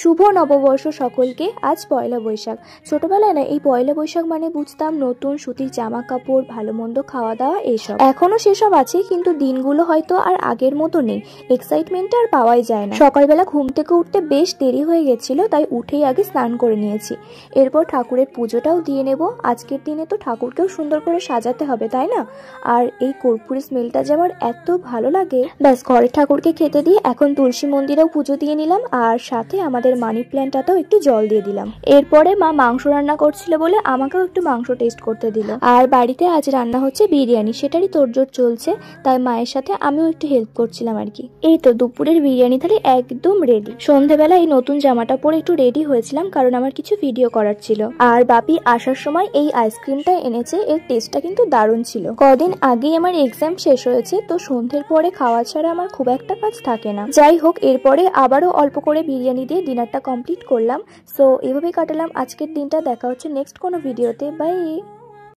শুভ নববর্ষ সকলকে। আজ পয়লা বৈশাখ। ছোটবেলায় না এই পয়লা বৈশাখ মানে বুঝতাম নতুন সুতির জামা কাপড়, ভালো মন্দ খাওয়া দাওয়া এসব। এখনো সেসব আছে, কিন্তু দিনগুলো হয়তো আর আগের মতো নেই। এক্সাইটমেন্টটা আর পাওয়াই যায় না। সকালবেলা ঘুম থেকে উঠতে বেশ দেরি হয়ে গেছিল, তাই উঠেই আগে স্নান করে নিয়েছি। এরপর ঠাকুরের পুজোটাও দিয়ে নেব। আজকের দিনে তো ঠাকুরকেও সুন্দর করে সাজাতে হবে, তাই না? আর এই কর্পূরের স্মেলটা যে আমার এত ভালো লাগে। ব্যাস, ঘরের ঠাকুরকে খেতে দিয়ে এখন তুলসী মন্দিরেও পুজো দিয়ে নিলাম, আর সাথে আমাদের মানি প্ল্যান্টটাতেও একটু জল দিয়ে দিলাম। এরপরে মা মাংস রান্না করছিল বলে আমাকেও একটু মাংস টেস্ট করতে দিল। আর বাড়িতে আজ রান্না হচ্ছে বিরিয়ানি, সেটারই তোড়জোড় চলছে, তাই মায়ের সাথে আমিও একটু হেল্প করছিলাম আর কি। এই তো দুপুরের বিরিয়ানি থালি একদম রেডি। সন্ধ্যাবেলা এই নতুন জামাটা পরে একটু রেডি হয়েছিলাম, কারণ আমার কিছু ভিডিও করার ছিল। আর বাপি আসার সময় এই আইসক্রিমটা এনেছে, এর টেস্টটা কিন্তু দারুণ ছিল। কদিন আগেই আমার এক্সাম শেষ হয়েছে, তো সন্ধ্যের পরে খাওয়া ছাড়া আমার খুব একটা কাজ থাকে না। যাই হোক, এরপরে আবারও অল্প করে বিরিয়ানি দিয়ে ডিনারটা কমপ্লিট করলাম। সো এভাবেই কাটালাম আজকের দিনটা। দেখা হচ্ছে নেক্সট কোনো ভিডিওতে। বাই।